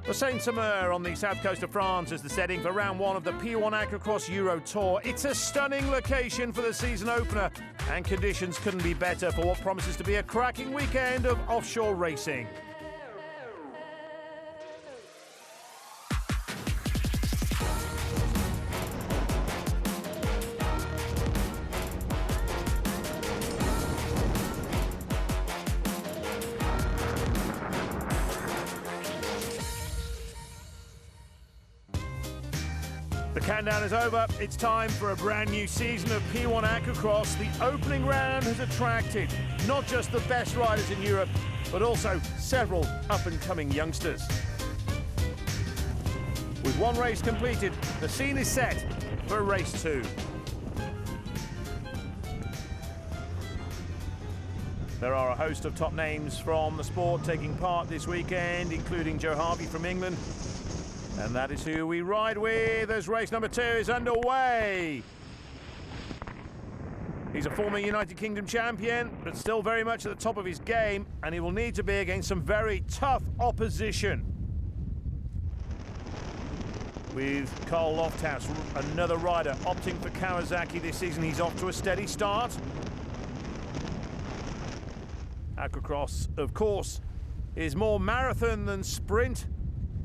The Seyne Sur Mer on the south coast of France is the setting for round one of the P1 AquaX EuroTour. It's a stunning location for the season opener, and conditions couldn't be better for what promises to be a cracking weekend of offshore racing. The countdown is over. It's time for a brand new season of P1 AquaX. The opening round has attracted not just the best riders in Europe, but also several up-and-coming youngsters. With one race completed, the scene is set for race two. There are a host of top names from the sport taking part this weekend, including Joe Harvey from England. And that is who we ride with as race number two is underway. He's a former United Kingdom champion, but still very much at the top of his game, and he will need to be against some very tough opposition. With Carl Lofthouse, another rider, opting for Kawasaki this season. He's off to a steady start. AquaX, of course, is more marathon than sprint,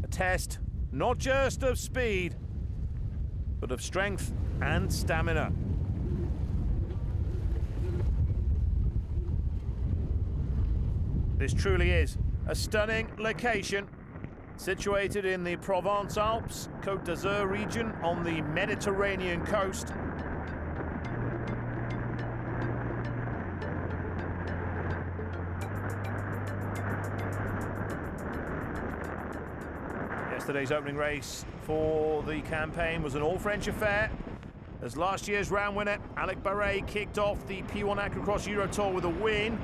a test not just of speed, but of strength and stamina. This truly is a stunning location, situated in the Provence Alps, Côte d'Azur region on the Mediterranean coast. Yesterday's opening race for the campaign was an all-French affair, as last year's round winner Alex Barret kicked off the P1 AquaX EuroTour with a win.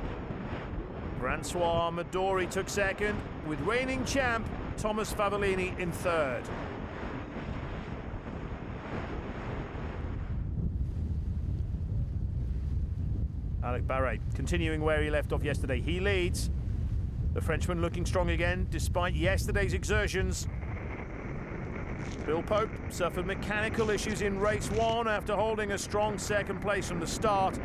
Francois Midori took second, with reigning champ Thomas Favolini in third. Alex Barret continuing where he left off yesterday. He leads. The Frenchman looking strong again despite yesterday's exertions. Phil Pope suffered mechanical issues in race one after holding a strong second place from the start.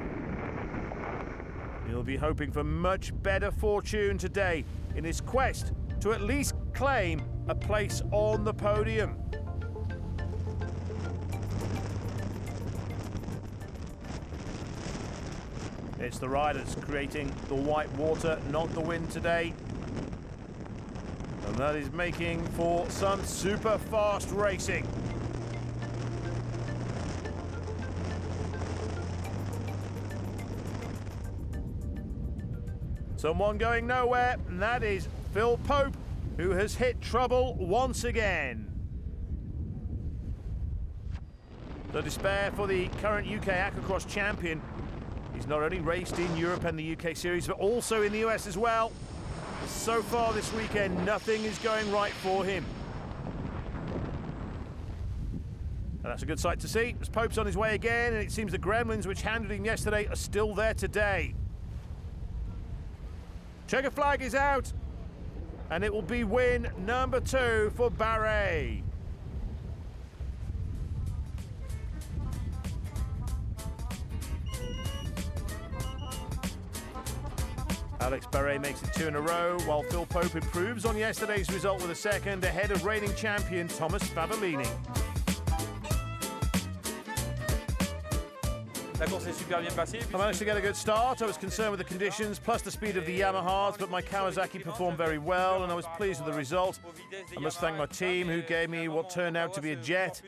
He'll be hoping for much better fortune today in his quest to at least claim a place on the podium. It's the riders creating the white water, not the wind today. And that is making for some super fast racing. Someone going nowhere, and that is Phil Pope, who has hit trouble once again. The despair for the current UK AquaX champion. He's not only raced in Europe and the UK series, but also in the US as well. So far this weekend, nothing is going right for him. And that's a good sight to see, as Pope's on his way again, and it seems the gremlins which handled him yesterday are still there today. Checker flag is out, and it will be win number two for Beret. Alex Barret makes it two in a row, while Phil Pope improves on yesterday's result with a second, ahead of reigning champion Thomas Favolini. I managed to get a good start. I was concerned with the conditions, plus the speed of the Yamahas, but my Kawasaki performed very well, and I was pleased with the result. I must thank my team, who gave me what turned out to be a jet.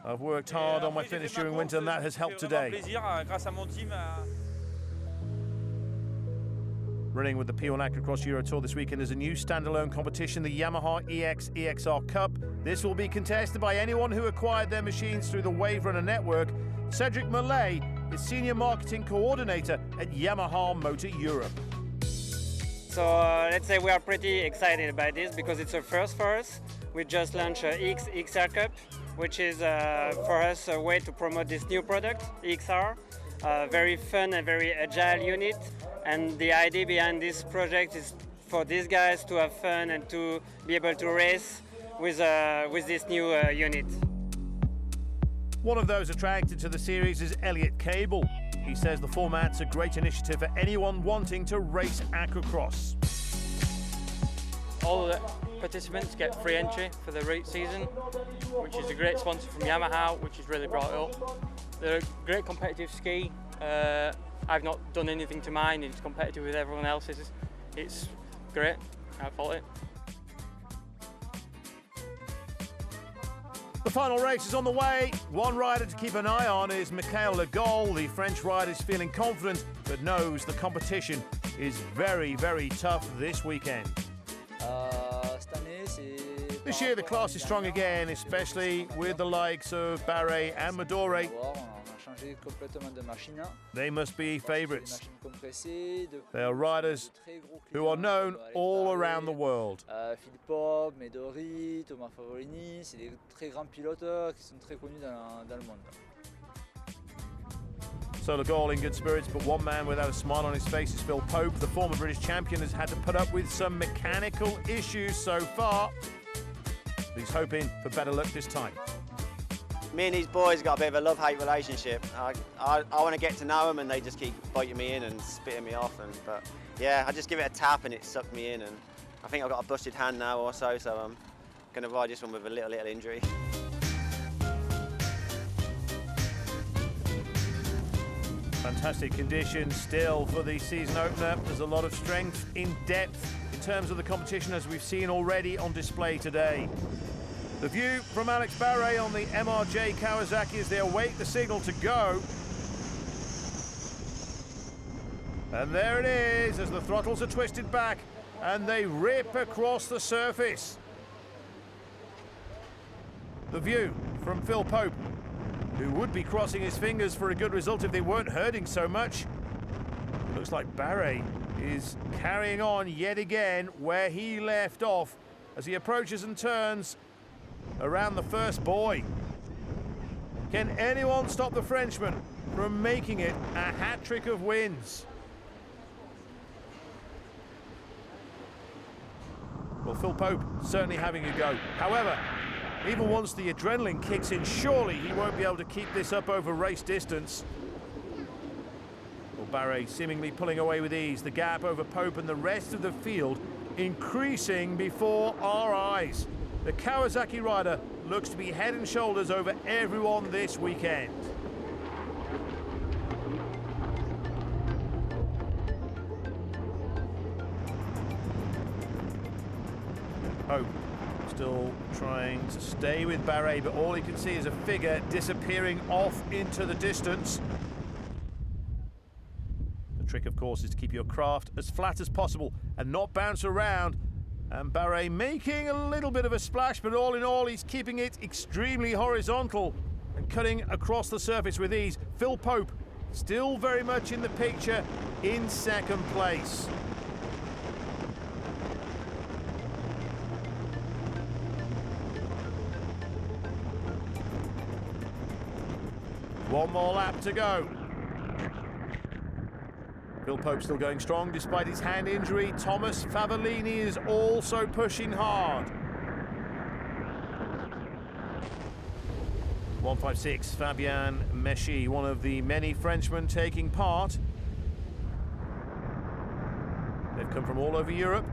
I've worked hard on my finish during winter, and that has helped today. Running with the P1 AquaX EuroTour this weekend is a new standalone competition, the Yamaha EX Cup. This will be contested by anyone who acquired their machines through the Wave Runner network. Cedric Mallet is Senior Marketing Coordinator at Yamaha Motor Europe. So let's say we are pretty excited about this because it's a first for us. We just launched EX Cup, which is for us a way to promote this new product, EXR. Very fun and very agile unit. And the idea behind this project is for these guys to have fun and to be able to race with this new unit. One of those attracted to the series is Elliot Cable. He says the format's a great initiative for anyone wanting to race aquacross. All the participants get free entry for the race season, which is a great sponsor from Yamaha, which has really brought it up. They're a great competitive ski. I've not done anything to mine, it's competitive with everyone else's. It's great, I fault it. The final race is on the way. One rider to keep an eye on is Michael Legol. The French rider is feeling confident, but knows the competition is very, very tough this weekend. This year the class is strong again, especially with the likes of Beret and Beret. They must be favourites. They are riders who are known all around the world. Favolini, c'est des très grands pilotes qui sont très connus dans le monde. So Legol in good spirits, but one man without a smile on his face is Phil Pope. The former British champion has had to put up with some mechanical issues so far. He's hoping for better luck this time. Me and these boys got a bit of a love-hate relationship. I want to get to know them and they just keep biting me in and spitting me off. But yeah, I just give it a tap and it sucked me in. And I think I've got a busted hand now also, so I'm going to ride this one with a little injury. Fantastic conditions still for the season opener. There's a lot of strength in depth in terms of the competition, as we've seen already on display today. The view from Alex Barret on the MRJ Kawasaki as they await the signal to go. And there it is as the throttles are twisted back and they rip across the surface. The view from Phil Pope, who would be crossing his fingers for a good result if they weren't hurting so much. It looks like Barret is carrying on yet again where he left off as he approaches and turns around the first buoy. Can anyone stop the Frenchman from making it a hat-trick of wins? Well, Phil Pope certainly having a go. However, even once the adrenaline kicks in, surely he won't be able to keep this up over race distance. Well, Barret seemingly pulling away with ease. The gap over Pope and the rest of the field increasing before our eyes. The Kawasaki rider looks to be head and shoulders over everyone this weekend. Pope still trying to stay with Barret, but all he can see is a figure disappearing off into the distance. The trick, of course, is to keep your craft as flat as possible and not bounce around. And Barret making a little bit of a splash, but all in all, he's keeping it extremely horizontal and cutting across the surface with ease. Phil Pope still very much in the picture in second place. One more lap to go. Phil Pope still going strong despite his hand injury. Thomas Favolini is also pushing hard. 156, Fabien Meschi, one of the many Frenchmen taking part. They've come from all over Europe,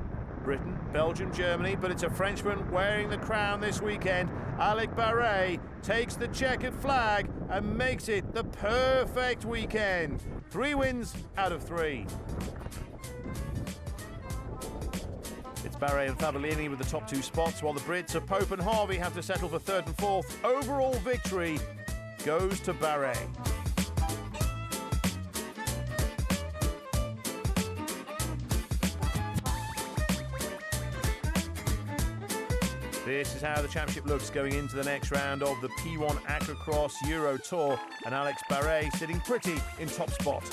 Britain, Belgium, Germany, but it's a Frenchman wearing the crown this weekend. Alex Barret takes the checkered flag and makes it the perfect weekend. 3 wins out of 3. It's Barret and Favolini with the top 2 spots, while the Brits of Pope and Harvey have to settle for 3rd and 4th. Overall victory goes to Barret. This is how the championship looks going into the next round of the P1 AquaX EuroTour, and Alex Barret sitting pretty in top spot.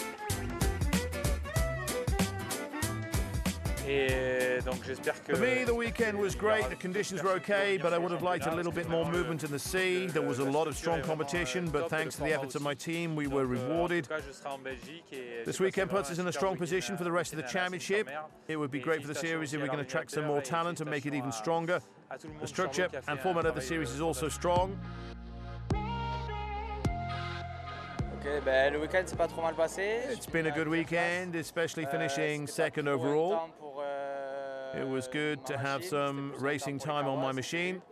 For me, the weekend was great. The conditions were okay, but I would have liked a little bit more movement in the sea. There was a lot of strong competition, but thanks to the efforts of my team, we were rewarded. This weekend puts us in a strong position for the rest of the championship. It would be great for the series if we can attract some more talent and make it even stronger. The structure and format of the series is also strong. It's been a good weekend, especially finishing second overall. It was good to have some racing time on my machine.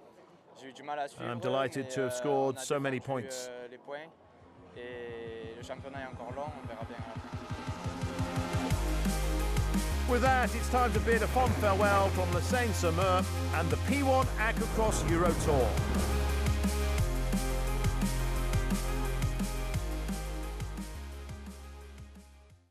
I'm delighted to have scored so many points. With that, it's time to bid a fond farewell from the Seyne Sur Mer and the P1 AquaX EuroTour.